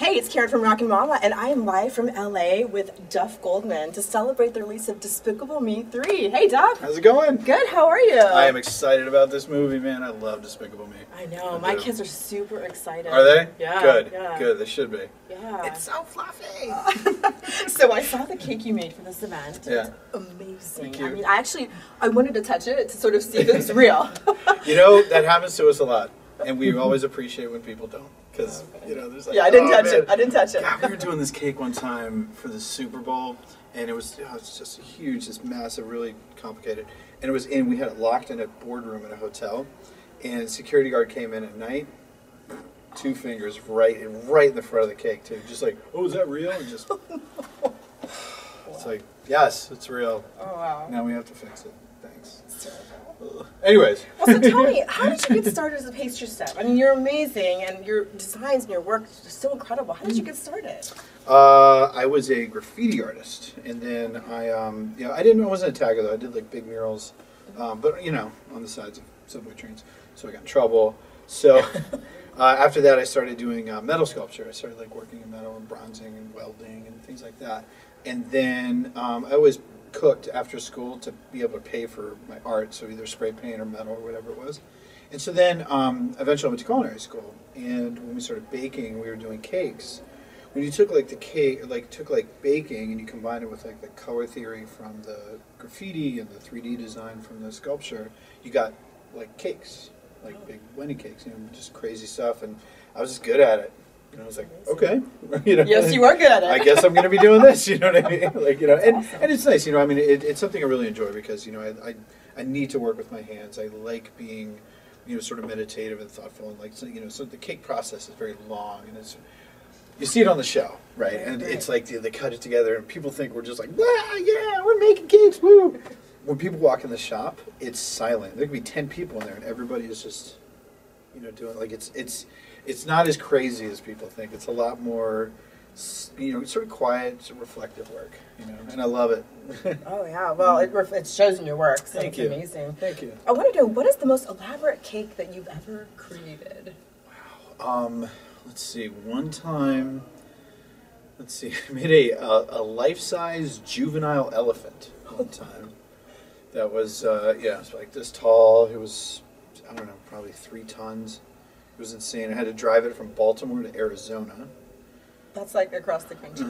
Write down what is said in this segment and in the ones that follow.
Hey, it's Karen from Rockin' Mama, and I am live from LA with Duff Goldman to celebrate the release of Despicable Me 3. Hey, Duff. How's it going? Good, how are you? I am excited about this movie, man. I love Despicable Me. I know, my kids are super excited. Are they? Yeah. Good, yeah. good. They should be. Yeah. It's so fluffy. So I saw the cake you made for this event. Yeah. It's amazing. Thank you. I mean, I wanted to touch it to sort of see if it was real. You know, that happens to us a lot. And we always appreciate when people don't. Because, you know, there's like, Yeah, I didn't oh, touch man. it. I didn't touch it. God, we were doing this cake one time for the Super Bowl, and it was just a huge, this massive, really complicated. And it was we had it locked in a boardroom in a hotel, and a security guard came in at night, 2 fingers right in the front of the cake, too. Just like, oh, is that real? And just, it's like, yes, it's real. Oh, wow. Now we have to fix it. Thanks. Anyways. Well, so tell me, how did you get started as a pastry chef? I mean, you're amazing, and your designs and your work are so incredible. How did you get started? I was a graffiti artist, and then I wasn't a tagger though. I did like big murals, but you know, on the sides of subway trains. So I got in trouble. So after that, I started doing metal sculpture. I started like working in metal and bronzing and welding and things like that. And then I always cooked after school to be able to pay for my art, so either spray paint or metal or whatever it was. And so then eventually I went to culinary school, and when we started baking, we were doing cakes. When you took like the cake, took baking and you combined it with like the color theory from the graffiti and the 3D design from the sculpture, you got like cakes, like big wedding cakes, you know, just crazy stuff. And I was just good at it. And I was like, okay, you know. Yes, you are good at it. I guess I'm going to be doing this, you know what I mean? Like, you know, and it's nice, you know. I mean, it's something I really enjoy because, you know, I need to work with my hands. I like being, you know, sort of meditative and thoughtful, and like, you know, so the cake process is very long, and you see it on the show, right? And it's like they cut it together, and people think we're just like, wow, yeah, we're making cakes, woo. When people walk in the shop, it's silent. There could be 10 people in there, and everybody is just, you know, doing like it's not as crazy as people think. It's a lot more, you know, sort of quiet, sort of reflective work, you know, and I love it. Oh, yeah. Well, it shows in your work, so Thank you. Amazing. Thank you. I want to know, what is the most elaborate cake that you've ever created? Wow. Let's see. One time, I made a life-size juvenile elephant one time. That was, yeah, it was like this tall. It was, I don't know, probably 3 tons. It was insane. I had to drive it from Baltimore to Arizona. That's like across the country.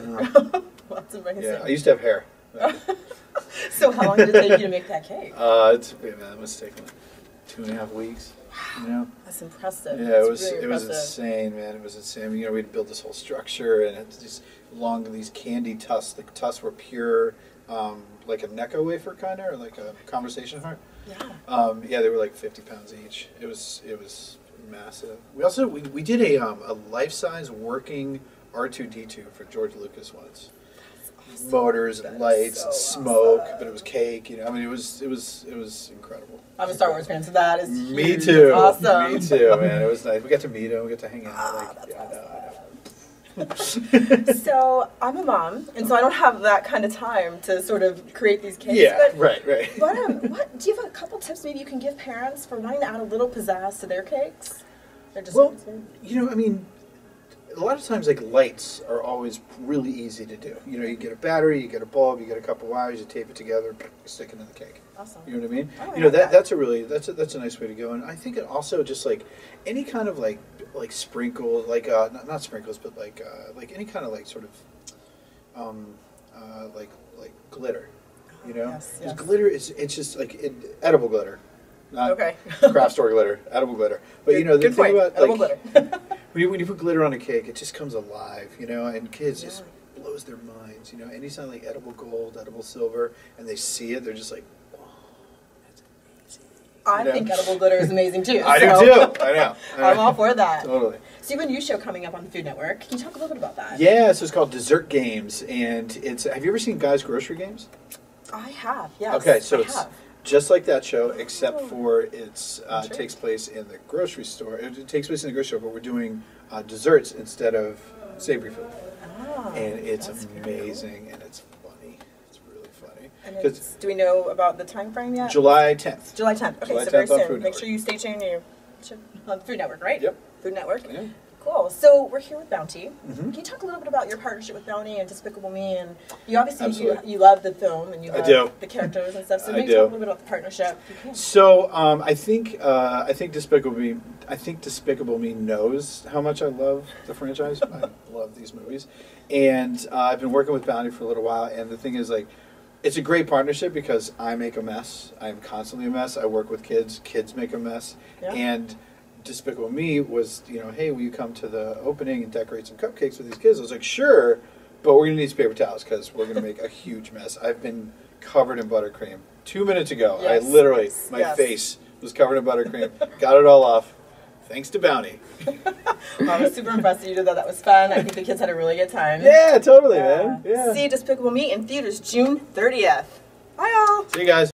That's amazing. Yeah, I used to have hair. So how long did it take you to make that cake? It must have taken like 2.5 weeks. You know? That's impressive. Yeah, That's it was really it was impressive. insane, man. It was insane. You know, we'd build this whole structure, and it's these candy tusks. The tusks were pure, like a Necco wafer kind of, or like a conversation heart. Yeah. Yeah, they were like 50 pounds each. It was massive. We also we did a life-size working R2-D2 for George Lucas once. Awesome. Motors and lights and smoke, but it was cake. You know, I mean, it was incredible. I'm a Star Wars fan, so that is Me huge. too. Awesome. Me too, man. It was nice. We got to meet him. We got to hang out. That's I know. So I'm a mom, and so I don't have that kind of time to sort of create these cakes. Yeah, but, right. What do you have a couple tips maybe you can give parents for wanting to add a little pizzazz to their cakes? Well, you know, I mean, a lot of times like lights are always really easy to do. You know, you get a battery, you get a bulb, you get a couple wires, you tape it together, stick it in the cake. Awesome. You know what I mean? Oh, you know, that's a nice way to go. And I think it also just like any kind of like sprinkle, like not sprinkles, but like any kind of like sort of like glitter. You know, yes. Glitter it's just like edible glitter. Not okay. craft store glitter, edible glitter. But you know, the thing about edible like glitter. when you put glitter on a cake, it just comes alive, you know, and kids just blows their minds, you know. Anytime like edible gold, edible silver, and they see it, they're just like, wow, that's amazing. I think edible glitter is amazing too. I do too. I know. I'm all for that. Totally. So you have a new show coming up on the Food Network. Can you talk a little bit about that? Yeah, so it's called Dessert Games, and it's. Have you ever seen Guys Grocery Games? I have. Yes. Okay, so I it's have. just like that show, except for it takes place in the grocery store. It takes place in the grocery store, but we're doing desserts instead of savory food. Oh, and it's cool. amazing, and it's funny. It's really funny. And do we know about the time frame yet? July 10th. July 10th. Okay, July so very 10th on soon. Food Make sure you stay tuned on Food Network, right? Yep. Food Network. Yeah. Cool. So we're here with Bounty. Mm-hmm. Can you talk a little bit about your partnership with Bounty and Despicable Me? And you obviously you love the film and you love the characters and stuff. So maybe talk a little bit about the partnership. So I think Despicable Me. I think Despicable Me knows how much I love the franchise. I love these movies, and I've been working with Bounty for a little while. And the thing is, like, it's a great partnership because I make a mess. I am constantly a mess. I work with kids. Kids make a mess. Yeah. And Despicable Me was, hey, will you come to the opening and decorate some cupcakes with these kids? I was like, sure, but we're going to need some paper towels because we're going to make a huge mess. I've been covered in buttercream. 2 minutes ago, yes. I literally, my face was covered in buttercream. Got it all off. Thanks to Bounty. Well, I was super impressed that you did that. That was fun. I think the kids had a really good time. Yeah, totally, man. Yeah. See Despicable Me in theaters June 30th. Bye, all. See you guys.